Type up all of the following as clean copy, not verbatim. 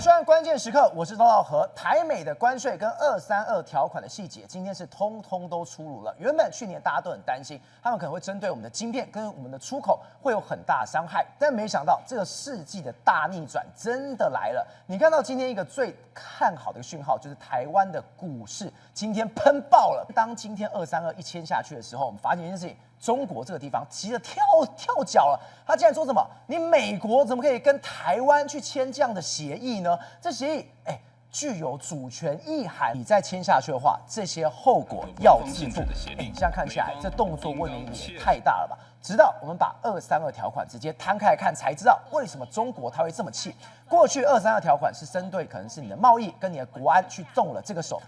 穿关键时刻，我是周道和。台美的关税跟232条款的细节，今天是通通都出炉了。原本去年大家都很担心，他们可能会针对我们的晶片跟我们的出口会有很大的伤害，但没想到这个世纪的大逆转真的来了。你看到今天一个最看好的讯号，就是台湾的股市今天喷爆了。当今天232一签下去的时候，我们发现一件事情。中国这个地方急得跳脚了，他竟然说什么？你美国怎么可以跟台湾去签这样的协议呢？这协议，具有主权意涵，你再签下去的话，这些后果要自负。这样看起来，这动作未免也太大了吧？直到我们把232条款直接摊开来看，才知道为什么中国他会这么气。过去232条款是针对可能是你的贸易跟你的国安去动了这个手，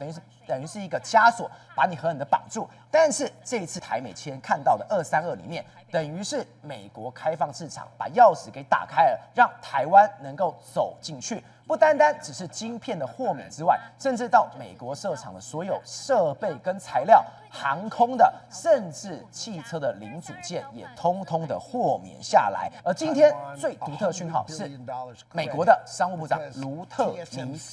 等于是一个枷锁，把你狠狠的绑住。但是这一次台美签看到的232里面，等于是美国开放市场，把钥匙给打开了，让台湾能够走进去。不单单只是晶片的豁免之外，甚至到美国设厂的所有设备跟材料、航空的，甚至汽车的零组件也通通的豁免下来。而今天最独特讯号是美国的商务部长卢特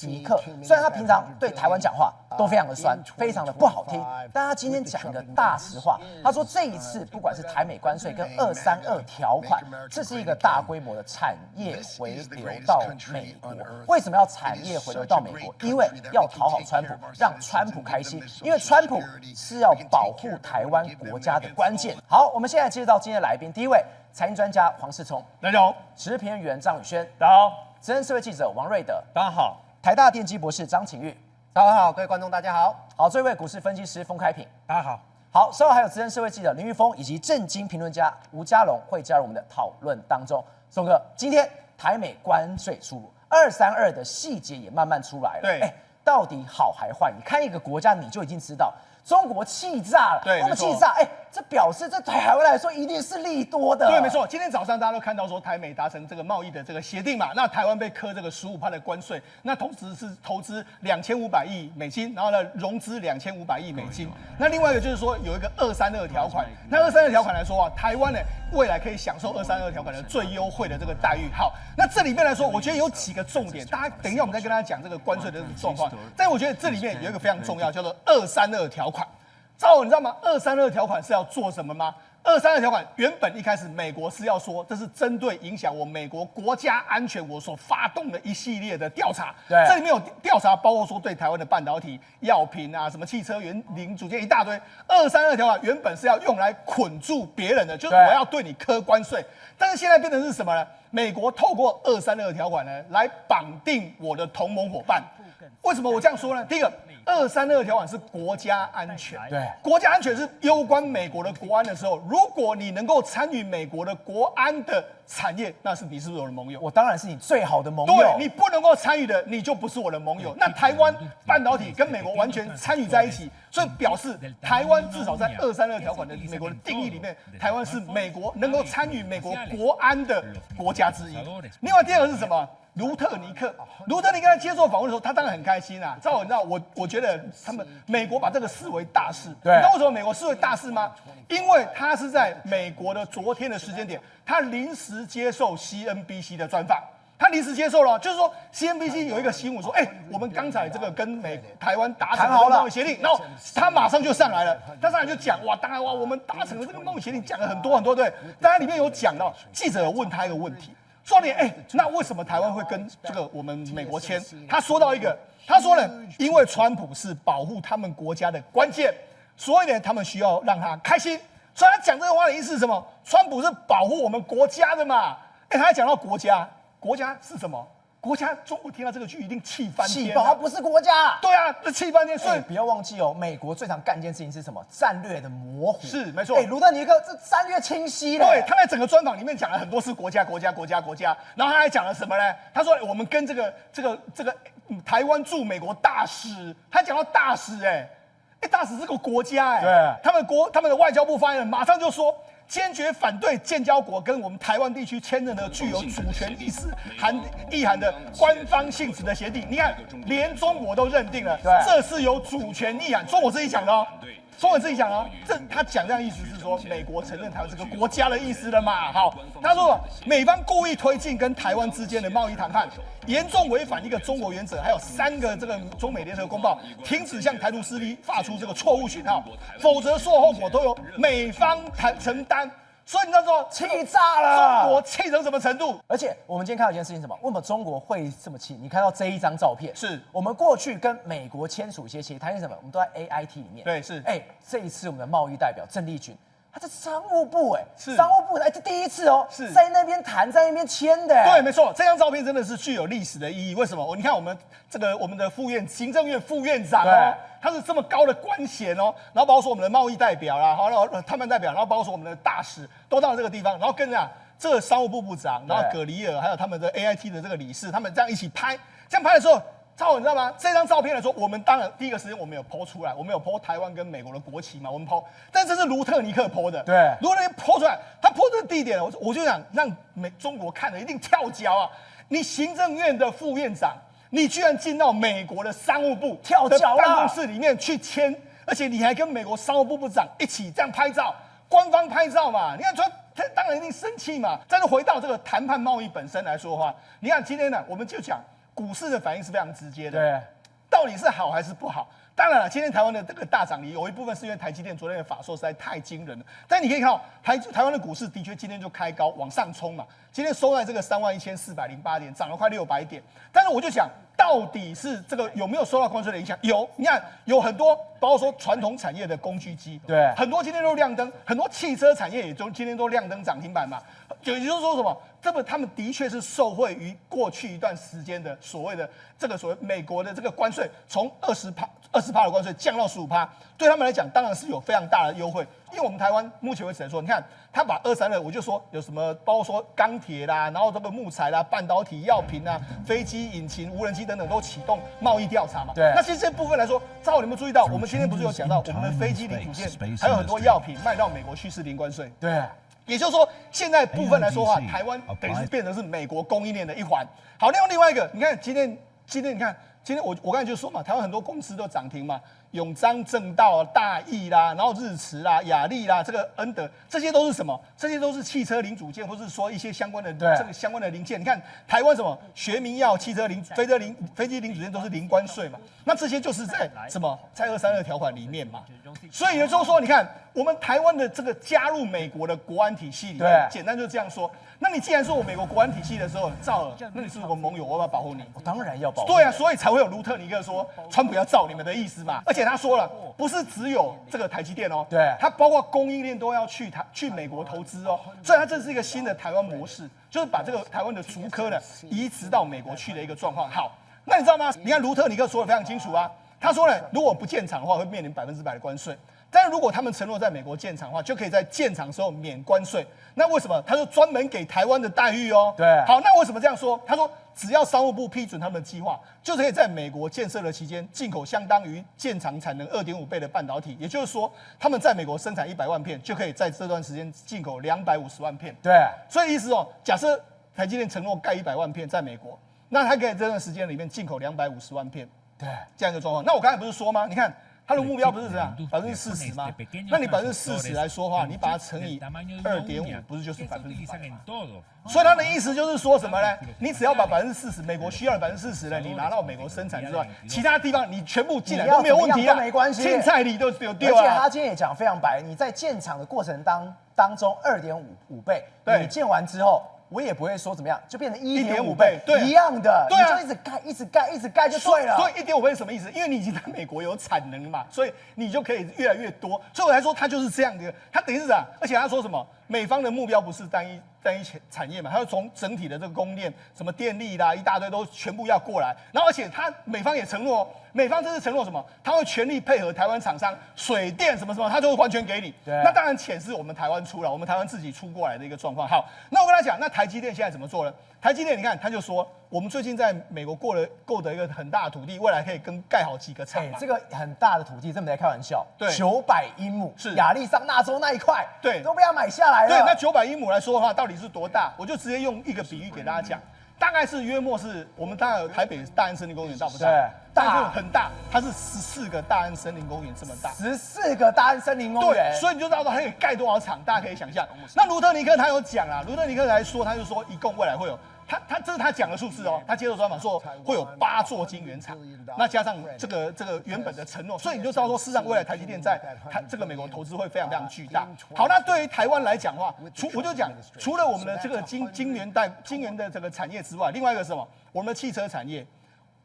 尼克，虽然他平常对台湾讲话都非常的酸，非常的不好听，但他今天讲一个大实话，他说这一次不管是台美关税跟232条款，这是一个大规模的产业回流到美国。为什么要产业回流到美国？因为要讨好川普，让川普开心。因为川普是要保护台湾国家的关键。好，我们现在接到今天的来宾，第一位财经专家黄世聪，大家好；时事评论员张宇轩，大家好；资深社会记者王瑞德，大家好；台大电机博士张晴玉，大家好；各位观众，大家好。好，这位股市分析师封开平，大家好。好，稍后还有资深社会记者林玉峰以及政经评论家吴家龙会加入我们的讨论当中。宋哥，今天台美关税出炉，232的细节也慢慢出来了。对，到底好还坏？你看一个国家，你就已经知道中国气炸了。对，我们气炸，这表示这对台湾来说一定是利多的。对，没错。今天早上大家都看到说台美达成这个贸易的这个协定嘛，那台湾被课这个15%的关税，那同时是投资2500亿美金，然后呢融资2500亿美金。那另外一个就是说有一个232条款，那232条款来说啊，台湾呢未来可以享受232条款的最优惠的这个待遇。好，那这里面来说，我觉得有几个重点，大家等一下我们再跟大家讲这个关税的状况。但我觉得这里面有一个非常重要，叫做232条款。赵，你知道吗？232条款是要做什么吗？232条款原本一开始美国是要说，这是针对影响我美国国家安全我所发动的一系列的调查。对，这里面有调查，包括说对台湾的半导体、药品啊，什么汽车零组件一大堆。232条款原本是要用来捆住别人的，就是我要对你课关税。但是现在变成是什么呢？美国透过232条款呢，来绑定我的同盟伙伴。为什么我这样说呢？第一个，232条款是国家安全，对，国家安全是攸关美国的国安的时候，如果你能够参与美国的国安的产业，那是你是不是我的盟友？我当然是你最好的盟友。对，你不能够参与的，你就不是我的盟友。那台湾半导体跟美国完全参与在一起，所以表示台湾至少在232条款的美国的定义里面，台湾是美国能够参与美国国安的国家之一。另外第二个是什么？卢特尼克在接受访问的时候，他当然很开心啊。照你知道，我觉得他们美国把这个视为大事。对，你知道为什么美国视为大事吗？因为他是在美国的昨天的时间点，他临时接受 CNBC 的专访。他临时接受了，就是说 CNBC 有一个新闻说，我们刚才这个跟台湾达成了贸易协定，然后他马上就上来了，他上来就讲我们达成了这个贸易协定，讲了很多很多，对，当然里面有讲到，记者有问他一个问题。说你那为什么台湾会跟这个我们美国签？他说到他说呢，因为川普是保护他们国家的关键，所以呢，他们需要让他开心。所以他讲这个话的意思是什么？川普是保护我们国家的嘛？他还讲到国家是什么？国家，中国听到这个句一定气翻天，气爆，它不是国家。对啊，这气翻天。所以不要忘记哦，美国最常干一件事情是什么？战略的模糊。是没错。卢特尼克这战略清晰了。对，他在整个专访里面讲了很多是国家，然后他还讲了什么呢？他说我们跟这个台湾驻美国大使，他讲到大使，大使是个国家，对，他们的外交部发言人马上就说。坚决反对建交国跟我们台湾地区签任何具有主权意涵的官方性质的协定。你看，连中国都认定了，这是有主权意涵，中国自己讲的哦。宋文自己讲啊，他讲这样意思是说，美国承认台湾这个国家的意思了嘛？好，他说美方故意推进跟台湾之间的贸易谈判，严重违反一个中国原则，还有3个这个中美联合公报，停止向台独势力发出这个错误讯号，否则所有后果都由美方承担。所以你知道说气炸了，中国气成什么程度？而且我们今天看到一件事情，什么？为什么中国会这么气？你看到这一张照片，是我们过去跟美国签署一些协议，谈什么？我们都在 AIT 里面。对，是。这一次我们的贸易代表郑丽君，他在商务部，是商务部，这第一次哦，是在那边谈，在那边签的。对，没错，这张照片真的是具有历史的意义。为什么？你看我们的行政院副院长哦。他是这么高的官衔哦，然后包括说我们的贸易代表啦，好，然后谈判代表，然后包括说我们的大使都到了这个地方，然后跟这个商务部部长，然后葛黎尔，还有他们的 AIT 的这个理事，他们这样一起拍，这样拍的时候，超你知道吗？这张照片来说，我们当然第一个时间我们有 po 出来，我们有 po 台湾跟美国的国旗嘛，我们 po，但这是卢特尼克 po 的，对，卢特尼克 po 出来，他 po 这个地点，我就想让中国看了一定跳脚啊！你行政院的副院长。你居然进到美国的商务部跳脚办公室里面去签，而且你还跟美国商务部部长一起这样拍照，官方拍照嘛？你看，他当然一定生气嘛。但是回到这个谈判贸易本身来说的话，你看今天呢，我们就讲股市的反应是非常直接的，对，到底是好还是不好？当然了，今天台湾的这个大涨有一部分是因为台积电昨天的法说实在太惊人了。但你可以看到台湾的股市的确今天就开高往上冲嘛，今天收在这个31408点，涨了快600点。但是我就想，到底是这个有没有受到关税的影响？有，你看有很多，包括说传统产业的工具机，对，很多今天都亮灯，很多汽车产业也今天都亮灯涨停板嘛。也就是说什么？他们的确是受惠于过去一段时间的所谓美国的这个关税，从20%的关税降到15%，对他们来讲当然是有非常大的优惠。因为我们台湾目前为止来说，你看他把232，我就说有什么，包括说钢铁啦，然后这个木材啦、半导体、药品啊、飞机引擎、无人机等等都启动贸易调查嘛。对。那其实这部分来说，正好你们注意到，我们今天不是有讲到我们的飞机零组件，还有很多药品卖到美国去是零关税。对。也就是说，现在部分来说的话，台湾等于是变成是美国供应链的一环。好，另外一个，你看今天你看今天我刚才就说嘛，台湾很多公司都涨停嘛，永彰、正道、大益啦，然后日驰啦、雅力啦，这个恩德，这些都是什么？这些都是汽车零组件，或是说一些相关的这个相关的零件。你看台湾什么学名药、汽车飞机零组件都是零关税嘛，那这些就是在什么在232条款里面嘛。所以也就是说，你看我们台湾的这个加入美国的国安体系里面，简单就这样说。那你既然说我美国国安体系的时候造了，那你是我盟友，我要不要保护你？我当然要保护。对啊，所以才会有卢特尼克说川普要造你们的意思嘛。而且他说了，不是只有这个台积电哦，对，他包括供应链都要去美国投资哦。所以他这是一个新的台湾模式，就是把这个台湾的竹科呢移植到美国去的一个状况。好，那你知道吗？你看卢特尼克说的非常清楚啊，他说呢，如果不建厂的话，会面临100%的关税。但是如果他们承诺在美国建厂的话，就可以在建厂的时候免关税。那为什么？他就专门给台湾的待遇哦。对。好，那为什么这样说？他说，只要商务部批准他们的计划，就可以在美国建设的期间进口相当于建厂产能2.5倍的半导体。也就是说，他们在美国生产100万片，就可以在这段时间进口250万片。对。所以意思哦，假设台积电承诺盖100万片在美国，那它可以在这段时间里面进口250万片。对。这样一个状况。那我刚才不是说吗？你看。他的目标不是这样，40%吗？那你40%来说的话，你把它乘以2.5，不是就是100%？所以他的意思就是说什么呢？你只要把40%美国需要的40%呢，你拿到美国生产之外，其他地方你全部进来都没有问题啊，没关系，青菜里都有丢啊。而且他今天也讲非常白，你在建厂的过程当中2.5倍，你建完之后。我也不会说怎么样，就变成1.5倍，对，一样的，对啊，你就一直盖就对了。所以1.5倍是什么意思？因为你已经在美国有产能嘛，所以你就可以越来越多。所以我来说，它就是这样的，它等于是这样。而且他说什么？美方的目标不是单一产业嘛，它要从整体的这个供应链，什么电力啦，一大堆都全部要过来。然后而且美方也承诺，美方这次承诺什么？他会全力配合台湾厂商，水电什么，他就会完全给你。那当然钱是我们台湾出了，我们台湾自己出过来的一个状况。好，那我跟他讲，那台积电现在怎么做呢？台积电，你看他就说，我们最近在美国购得一个很大的土地，未来可以盖好几个厂。这个很大的土地，这没在开玩笑。对，900英亩是亚利桑那州那一块，对，都被他买下来了。对，那900英亩来说的话，到底是多大？我就直接用一个比喻给大家讲。大概是约莫是我们当然有台北大安森林公园大不大？对，大很大，它是14个大安森林公园这么大。14个大安森林公园，对，所以你就知道它可以盖多少场，大家可以想象。那卢特尼克他有讲啊，卢特尼克来说，他就说一共未来会有。这是他讲的数字哦，他接受专访说会有8座晶圆厂，那加上这个原本的承诺，所以你就知道说，事实上未来台积电在这个美国投资会非常非常巨大。好，那对于台湾来讲的话，我就讲除了我们的这个晶圆的这个产业之外，另外一个是什么？我们的汽车产业。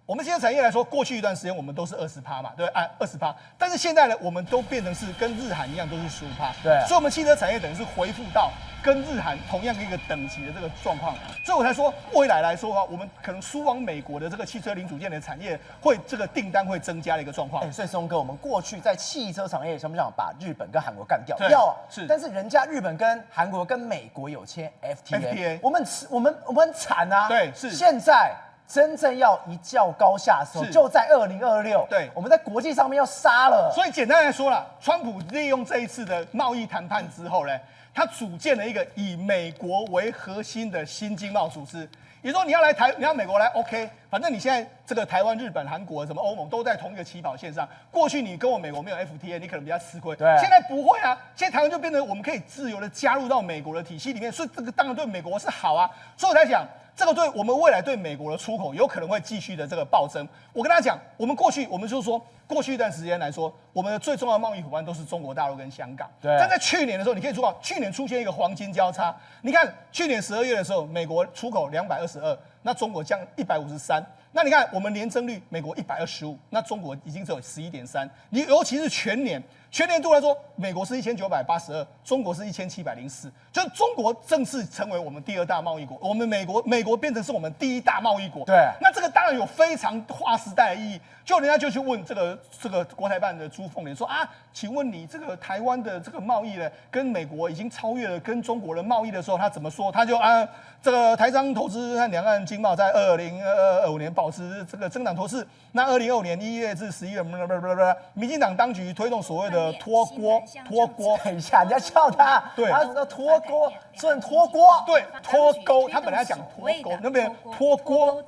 我们汽车产业来说，过去一段时间我们都是20%嘛，对，按20%。但是现在呢，我们都变成是跟日韩一样，都是15%。对，所以我们汽车产业等于是恢复到跟日韩同样一个等级的这个状况。所以我才说，未来来说的话，我们可能输往美国的这个汽车零组件的产业这个订单会增加的一个状况。所以松哥，我们过去在汽车产业想不想把日本跟韩国干掉？对，要啊，是。但是人家日本跟韩国跟美国有签 FTA， 我们很惨啊。对，是。现在。真正要一较高下的时候，就在2026。对，我们在国际上面要杀了。所以简单来说啦，川普利用这一次的贸易谈判之后呢，他组建了一个以美国为核心的新经贸组织。也就是说，你要美国来 ，OK， 反正你现在这个台湾、日本、韩国、什么欧盟都在同一个起跑线上。过去你跟我美国没有 FTA， 你可能比较吃亏。对，现在不会啊，现在台湾就变成我们可以自由的加入到美国的体系里面，所以这个当然对美国是好啊。所以我才讲。这个对我们未来对美国的出口有可能会继续的这个暴增。我跟大家讲，我们就是说过去一段时间来说，我们的最重要的贸易伙伴都是中国大陆跟香港。对。但在去年的时候，你可以注意到，去年出现一个黄金交叉。你看，去年12月的时候，美国出口222，那中国降153。那你看，我们年增率，美国125，那中国已经只有11.3。你尤其是全年度来说，美国是1982，中国是1704，就是中国正式成为我们第2大贸易国，我们美国变成是我们第1大贸易国。对，那这个当然有非常划时代的意义。就人家就去问这个国台办的朱凤莲说啊，请问你这个台湾的这个贸易呢，跟美国已经超越了跟中国的贸易的时候，他怎么说？他就这个台商投资和两岸经贸在2025年保持这个增长趋势。那2025年1月至11月，民进党当局推动所谓的脱锅。等一下，你要笑他，对，他说脱锅，说成脱锅，对，脱钩，他本来讲脱钩，那边脱锅，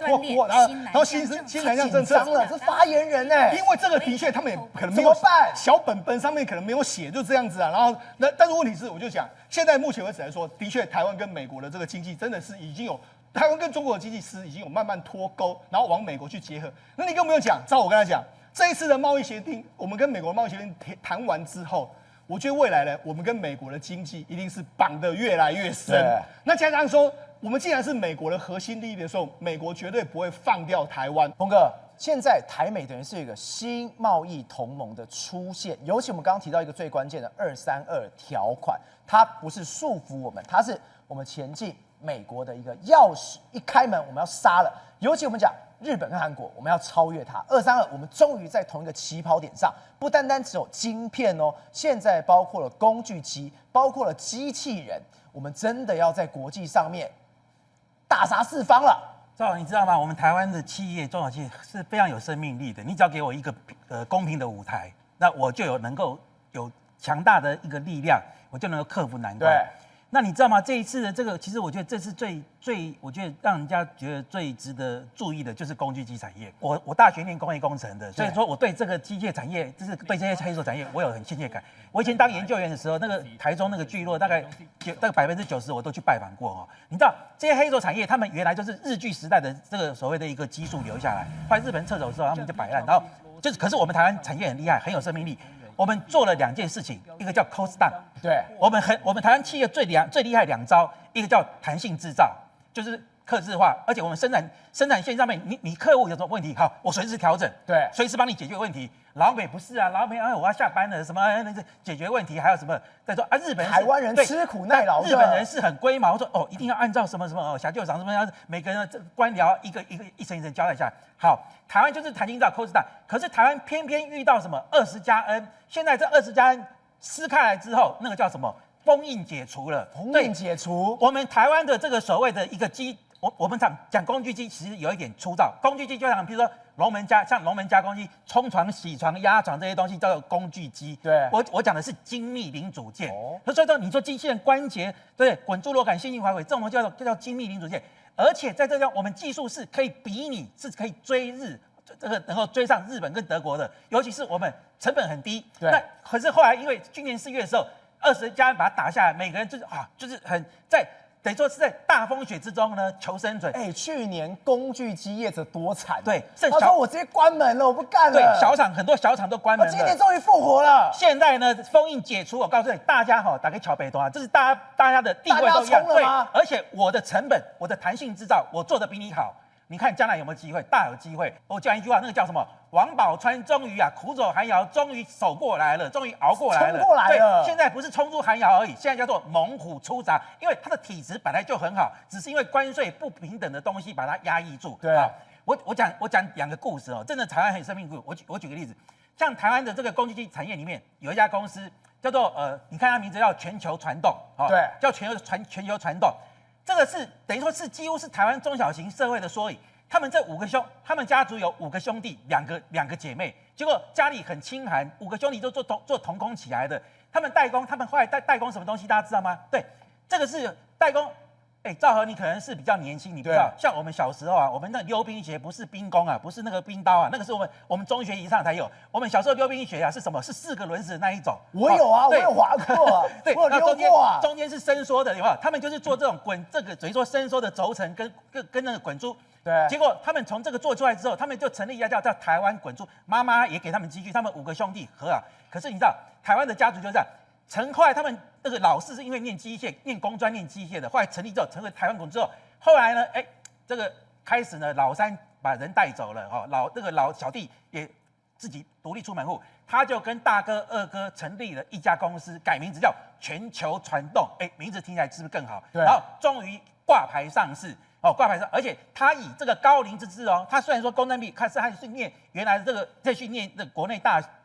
然后新南向政策，这发言人呢？因为这个的确他们也可能没有小本上面可能没有写，就这样子啊。然后但是问题是，我就讲，现在目前为止来说，的确台湾跟美国的这个经济真的是已经有。台湾跟中国的经济已经有慢慢脱钩，然后往美国去结合。那你更不用讲，照我跟他讲，这一次的贸易协定，我们跟美国的贸易协定谈完之后，我觉得未来呢，我们跟美国的经济一定是绑得越来越深。那加上说，我们既然是美国的核心利益的时候，美国绝对不会放掉台湾。峰哥，现在台美等于是一个新贸易同盟的出现，尤其我们刚刚提到一个最关键的232条款，它不是束缚我们，它是我们前进美国的一个钥匙，一开门我们要杀了。尤其我们讲日本跟韩国，我们要超越它。232，我们终于在同一个起跑点上，不单单只有晶片哦，现在包括了工具机，包括了机器人，我们真的要在国际上面大杀四方了。赵总，你知道吗？我们台湾的企业、中小企业是非常有生命力的。你只要给我一个公平的舞台，那我就能够有强大的一个力量，我就能够克服难关。对。那你知道吗？这一次的这个，其实我觉得这是我觉得让人家觉得最值得注意的，就是工具机产业。我大学念工业工程的，所以说我对这个机械产业，就是对这些黑手产业，我有很亲切感。我以前当研究员的时候，那个台中那个聚落，大概90%我都去拜访过哦。你知道这些黑手产业，他们原来就是日据时代的这个所谓的一个基数留下来，后来日本人撤走之后，他们就摆烂，然后可是我们台湾产业很厉害，很有生命力。我们做了2件事情，一个叫 cost down， 对，我们台湾企业最厉害2招，一个叫弹性制造，就是客制化，而且我们生产线上面，你客户有什么问题，好，我随时调整，对，随时帮你解决问题。老美不是啊，老美我要下班了，什么解决问题，还有什么再说啊？日本人台湾人吃苦耐劳的，日本人是很龟毛，说一定要按照什么小旧厂什么样，每个人的官僚一层一层交代下来。好，台湾就是弹性制造 cost down， 可是台湾偏偏遇到什么20+N， 现在这20+N 撕开来之后，那个叫什么封印解除了，封印解除。我们台湾的这个所谓的一个机。我们讲工具机，其实有一点粗糙。工具机就像比如说龙门加工机、冲床、洗床、压床这些东西叫做工具机。对，我讲的是精密零组件。所以说你说机器人关节，对，滚珠螺杆、线性滑轨这种东西就叫精密零组件。而且在这样我们技术是可以比拟，是可以追日。这个能够追上日本跟德国的，尤其是我们成本很低。对。那可是后来因为去年4月的时候，20家把它打下来，每个人就是很在等于说是在大风雪之中呢求生存。去年工具机业者多惨。对，他说我直接关门了，我不干了。对，很多小厂都关门了。今年终于复活了。现在呢，封印解除，我告诉你，大家打给桥北端，这是大家的地位都一样。对，而且我的成本，我的弹性制造，我做的比你好。你看将来有没有机会？大有机会。我讲一句话，那个叫什么？王宝钏终于苦走寒窑，终于走过来了，终于熬过来了。冲过来了。对，现在不是冲出寒窑而已，现在叫做猛虎出闸，因为它的体质本来就很好，只是因为关税不平等的东西把它压抑住。对啊，我讲2个故事真的台湾很生命故事。我举个例子，像台湾的这个工具机产业里面有一家公司叫做你看它名字叫全球传动，对，叫全球传动。这个是等于说是几乎是台湾中小型社会的缩影。他们他们家族有5个兄弟，两个姐妹，结果家里很清寒，5个兄弟都做童工起来的。他们代工，他们后来代工什么东西，大家知道吗？对，这个是代工。兆和你可能是比较年轻，你不知道，像我们小时候我们那溜冰鞋不是冰弓不是那个冰刀那个是我们中学以上才有。我们小时候溜冰鞋是什么？是4个轮子的那一种。我有我有滑过对，我有溜过中间是伸缩的，有没有？他们就是做这种这个等于说伸缩的轴承跟那个滚珠。对，结果他们从这个做出来之后，他们就成立一家叫台湾滚珠，妈妈也给他们积蓄，他们5个兄弟合啊。可是你知道，台湾的家族就是这样，后来他们那个老四是因为念机械、念工专、念机械的，后来成立之后成为台湾滚珠之后，后来呢，这个开始呢，老三把人带走了老小弟也自己独立出门户，他就跟大哥、二哥成立了一家公司，改名字叫全球传动，名字听起来是不是更好？对，然后终于挂牌上市。挂牌上，而且他以这个高龄之姿他虽然说工专毕，他是念原来的再去念国内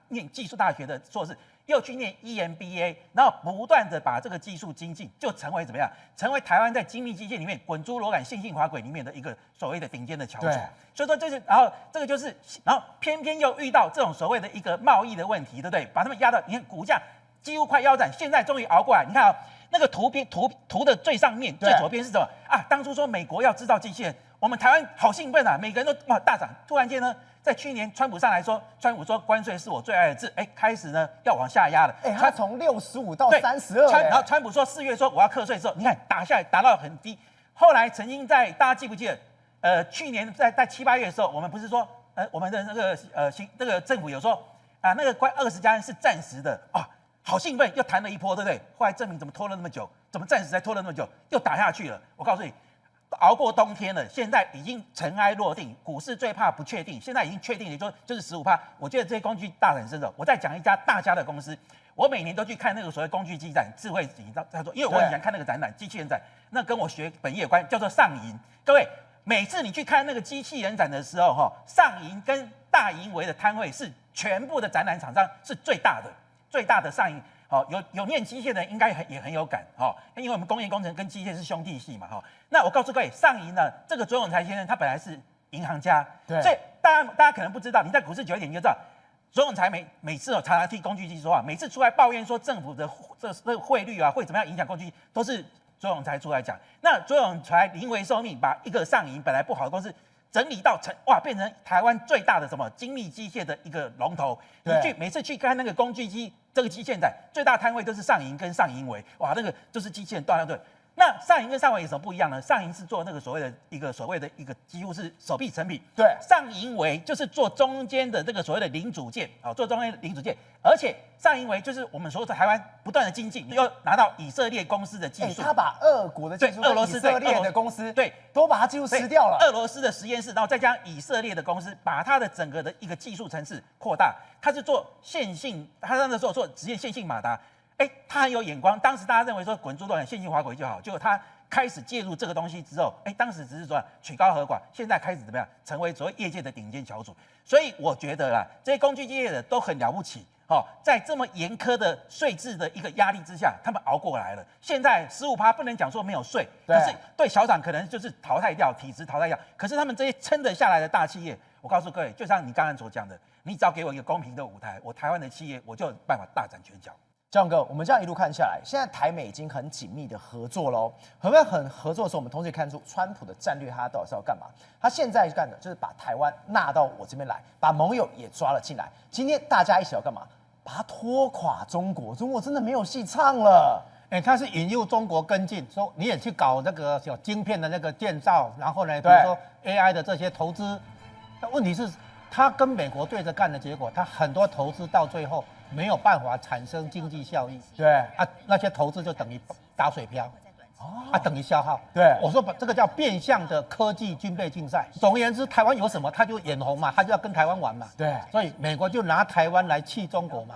念技术大学的硕士，又去念 EMBA， 然后不断的把这个技术精进，就成为怎么样？成为台湾在精密机械里面滚珠螺杆线性滑轨里面的一个所谓的顶尖的翘楚。所以说然后这个就是，然后偏偏又遇到这种所谓的一个贸易的问题，对不对？把他们压到，你看股价几乎快腰斩，现在终于熬过来。你看那个图的最上面最左边是什么当初说美国要制造机器人，我们台湾好兴奋每个人都大涨。突然间呢，在去年川普上来说，川普说关税是我最爱的字，开始呢要往下压了。他从65到32，然后川普说4月说我要课税之后，你看打下来打到很低。后来曾经大家记不记得？去年在7、8月的时候，我们不是说我们的那个政府有说那个快20家人是暂时的好兴奋，又谈了一波，对不对？后来证明怎么拖了那么久，怎么暂时才拖了那么久，又打下去了。我告诉你，熬过冬天了，现在已经尘埃落定。股市最怕不确定，现在已经确定，也就是15%。我觉得这些工具大展身手。我再讲一家大家的公司，我每年都去看那个所谓工具机展、智慧机，他说，因为我很喜欢看那个展览，机器人展，那跟我学本业有关，叫做上银。各位，每次你去看那个机器人展的时候，上银跟大银维的摊位是全部的展览厂商是最大的上银。有念机械的应该也很有感因为我们工业工程跟机械是兄弟系嘛那我告诉各位，上银呢，这个左永才先生他本来是银行家，所以大家可能不知道，你在股市久一点你就知道，左永才每次常常替工具机说话，每次出来抱怨说政府的这个汇率会怎么样影响工具机，都是左永才出来讲。那左永才临危受命，把一个上银本来不好的公司整理到变成台湾最大的什么精密机械的一个龙头。你每次去看那个工具机这个机械展，最大摊位都是上银跟上银维，那个就是机器人断对。那上银跟上维有什么不一样呢？上银是做那个所谓的一个几乎是手臂成品，对，上银维就是做中间的这个所谓的零组件，做中间的零组件，而且上银维就是我们所有在台湾不断的精进，又拿到以色列公司的技术，他把俄国的技术，俄罗斯以色列的公司，都把它技术吃掉了。俄罗斯的实验室，然后再加上以色列的公司，把它的整个的一个技术层次扩大，它是做线性，他那时候做职业线性马达。他很有眼光。当时大家认为说滚珠螺杆线性滑轨就好，结果他开始介入这个东西之后，当时只是说曲高和寡，现在开始怎么样，成为所谓业界的顶尖翘楚。所以我觉得啦，这些工具机业的都很了不起，在这么严苛的税制的一个压力之下，他们熬过来了。现在15%不能讲说没有税，可是对小厂可能就是淘汰掉，体制淘汰掉。可是他们这些撑得下来的大企业，我告诉各位，就像你刚刚所讲的，你只要给我一个公平的舞台，我台湾的企业我就有办法大展拳脚。江哥，我们这样一路看下来，现在台美已经很紧密的合作喽。很合作的时候，我们同时也看出川普的战略，他到底是要干嘛？他现在干的就是把台湾纳到我这边来，把盟友也抓了进来。今天大家一起要干嘛？把它拖垮中国，中国真的没有戏唱了。他是引诱中国跟进，说你也去搞那个小晶片的那个建造，然后呢，比如说 AI 的这些投资。但问题是，他跟美国对着干的结果，他很多投资到最后没有办法产生经济效益。对啊，那些投资就等于打水漂。等于消耗。对，我说把这个叫变相的科技军备竞赛。总而言之，台湾有什么他就眼红嘛，他就要跟台湾玩嘛。对，所以美国就拿台湾来气中国嘛。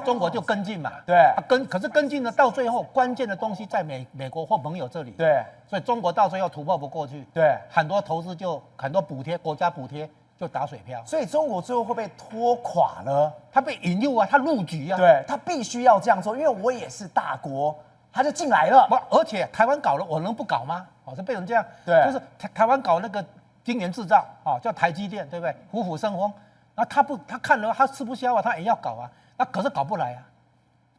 中国就跟进嘛。对，可是跟进呢，到最后关键的东西在美国或盟友这里。对，所以中国到最后突破不过去。对，很多投资就很多补贴，国家补贴就打水漂。所以中国最后会被拖垮呢？他被引诱啊，他入局啊。对，他必须要这样做，因为我也是大国。他就进来了，而且台湾搞了，我能不搞吗？就变成这样。对，就是台湾搞那个晶圆制造，叫台积电，对不对？虎虎生风。那他看了他吃不消啊，他也要搞啊，那可是搞不来啊。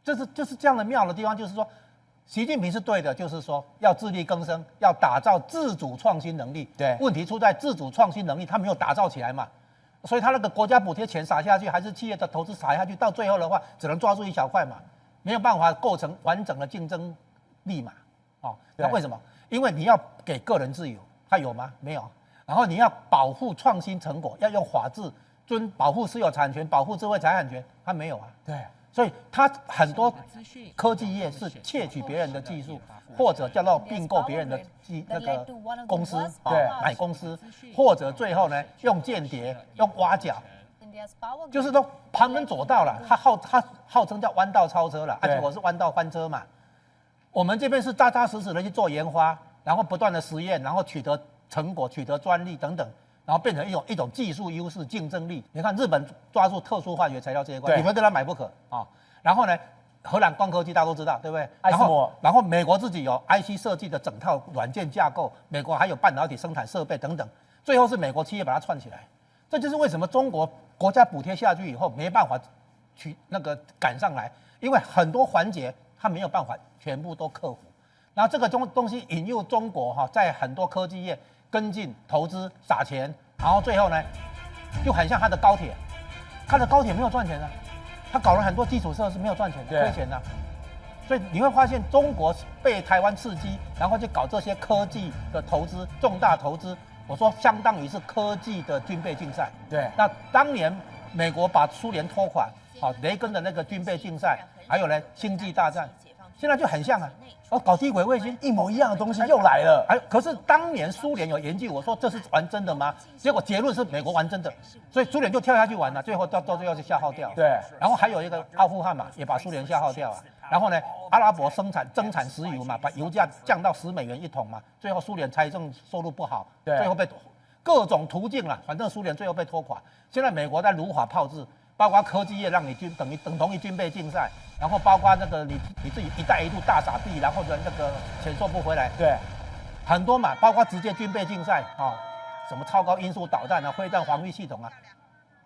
就是这样的妙的地方，就是说，习近平是对的，就是说要自力更生，要打造自主创新能力。对，问题出在自主创新能力他没有打造起来嘛，所以他那个国家补贴钱撒下去，还是企业的投资撒下去，到最后的话，只能抓住一小块嘛。没有办法构成完整的竞争力嘛，那为什么？因为你要给个人自由，他有吗？没有。然后你要保护创新成果，要用法治保护私有产权，保护智慧财产权，他没有啊。对，所以他很多科技业是窃取别人的技术，或者叫做并购别人的那个公司，对，买公司，或者最后呢用间谍、用挖角。就是说旁门左道了，他号称叫弯道超车了，结果是弯道翻车嘛。我们这边是扎扎实实的去做研发，然后不断的实验，然后取得成果、取得专利等等，然后变成一种技术优势、竞争力。你看日本抓住特殊化学材料这一块，你们跟他买不可啊。然后呢，荷兰光科技大家都知道，对不对？然后美国自己有 IC 设计的整套软件架构，美国还有半导体生产设备等等，最后是美国企业把它串起来。这就是为什么中国国家补贴下去以后没办法赶上来，因为很多环节它没有办法全部都克服。然后这个东西引诱中国在很多科技业跟进投资撒钱，然后最后呢就很像它的高铁，它的高铁没有赚钱啊，它搞了很多基础设施没有赚钱，亏钱啊。所以你会发现中国被台湾刺激，然后就搞这些科技的投资，重大投资。我说相当于是科技的军备竞赛。对，那当年美国把苏联拖垮，雷根的那个军备竞赛，还有呢星际大战，现在就很像啊。搞低轨卫星，一模一样的东西又来了。可是当年苏联有研究，我说这是玩真的吗？结果结论是美国玩真的，所以苏联就跳下去玩了，最后到最后就消耗掉。对，然后还有一个阿富汗嘛，也把苏联消耗掉啊。然后呢，阿拉伯增产石油嘛，把油价降到$10一桶嘛，最后苏联财政收入不好，最后被各种途径了，反正苏联最后被拖垮。现在美国在如法炮制，包括科技业让你等同于军备竞赛，然后包括那个你自己一带一路大撒币，然后那个钱收不回来，对，很多嘛，包括直接军备竞赛什么超高音速导弹啊、飞弹防御系统啊。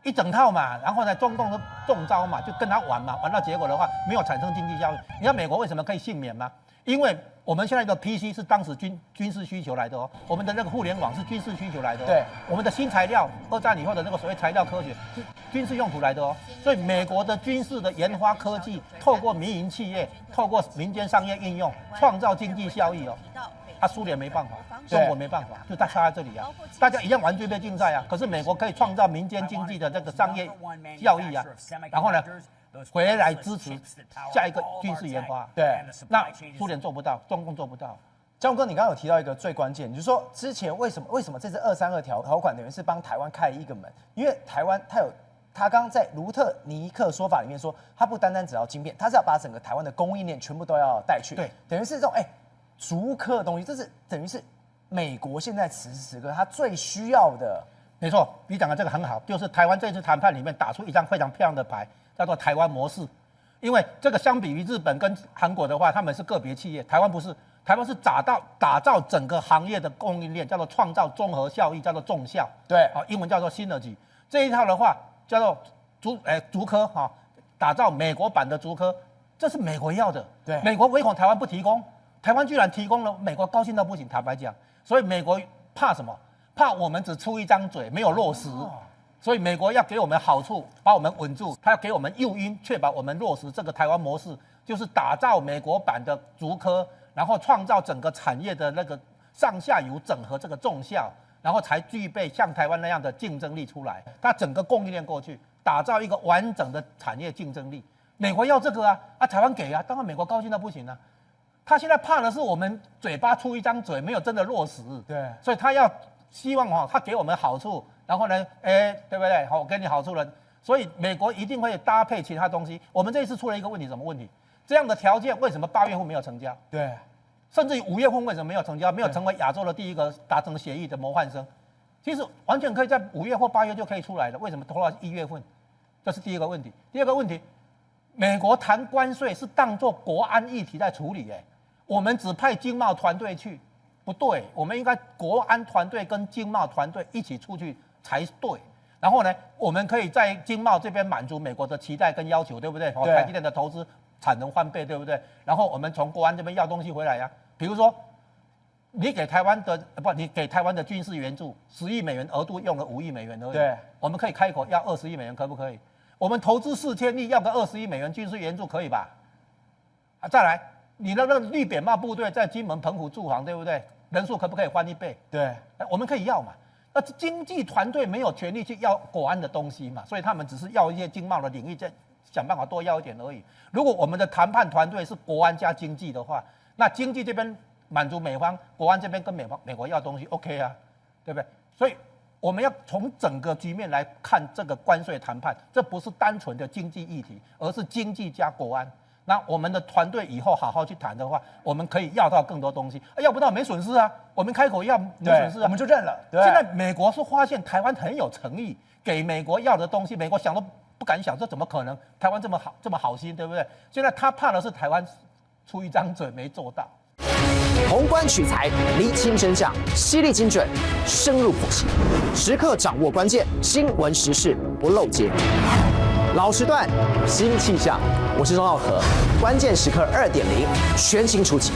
一整套嘛，然后呢，中共的中招嘛，就跟他玩嘛，玩到结果的话没有产生经济效益。你看美国为什么可以幸免吗？因为我们现在的 PC 是当时军事需求来的哦，我们的那个互联网是军事需求来的哦，对，我们的新材料，二战以后的那个所谓材料科学是军事用途来的哦，所以美国的军事的研发科技，透过民营企业，透过民间商业应用，创造经济效益哦。苏联没办法，中国没办法，就差在这里啊。大家一样玩军备竞赛啊，可是美国可以创造民间经济的这个商业效益啊，然后呢，回来支持下一个军事研发。对，那苏联做不到，中共做不到。江哥，你刚刚有提到一个最关键，就是说之前为什么这次232条款等于是帮台湾开了一个门？因为台湾他刚刚在卢特尼克说法里面说，他不单单只要晶片，他是要把整个台湾的供应链全部都要带去。对，等于是这种逐客的东西，这是等于是美国现在此时此刻他最需要的。没错，你讲的这个很好，就是台湾这次谈判里面打出一张非常漂亮的牌，叫做台湾模式。因为这个相比于日本跟韩国的话，他们是个别企业，台湾不是，台湾是打造整个行业的供应链，叫做创造综合效益，叫做纵效。对，英文叫做 synergy。这一套的话叫做竹科打造美国版的竹科。这是美国要的。对，美国唯恐台湾不提供，台湾居然提供了，美国高兴到不行。坦白讲，所以美国怕什么？怕我们只出一张嘴，没有落实。所以美国要给我们好处，把我们稳住，他要给我们诱因，确保我们落实这个台湾模式，就是打造美国版的竹科，然后创造整个产业的那个上下游整合这个重效，然后才具备像台湾那样的竞争力出来。它整个供应链过去，打造一个完整的产业竞争力。美国要这个啊，台湾给啊，当然美国高兴到不行啊。他现在怕的是我们嘴巴出一张嘴，没有真的落实。对，所以他要希望他给我们好处。然后呢，对不对？好，我给你好处了，所以美国一定会搭配其他东西。我们这一次出了一个问题，什么问题？这样的条件为什么8月份没有成交？对，甚至于5月份为什么没有成交？没有成为亚洲的第一个达成协议的模范生。其实完全可以在5月或8月就可以出来了，为什么拖到1月份？这是第一个问题。第二个问题，美国谈关税是当作国安议题在处理，我们只派经贸团队去，不对，我们应该国安团队跟经贸团队一起出去才对。然后呢，我们可以在经贸这边满足美国的期待跟要求，对不对？台积电的投资产能翻倍，对不对？然后我们从国安这边要东西回来呀，比如说，你给台湾的军事援助10亿美元，额度用了5亿美元而已。对，我们可以开口要20亿美元，可不可以？我们投资4000亿，要个20亿美元军事援助，可以吧？再来，你的那个绿扁帽部队在金门、澎湖驻防，对不对？人数可不可以翻1倍？对，我们可以要嘛。那经济团队没有权利去要国安的东西嘛，所以他们只是要一些经贸的领域，再想办法多要一点而已。如果我们的谈判团队是国安加经济的话，那经济这边满足美方，国安这边跟美国要东西 ，OK 啊，对不对？所以我们要从整个局面来看这个关税谈判，这不是单纯的经济议题，而是经济加国安。那我们的团队以后好好去谈的话，我们可以要到更多东西，要不到没损失啊。我们开口要没损失啊，我们就认了。对，现在美国是发现台湾很有诚意，给美国要的东西，美国想都不敢想，这怎么可能？台湾这么好心，对不对？现在他怕的是台湾出一张嘴没做到。宏观取材，厘清真相，犀利精准，深入剖析，时刻掌握关键新闻时事，不漏接。老时段，新气象，我是钟浩和，关键时刻2.0，全新出击。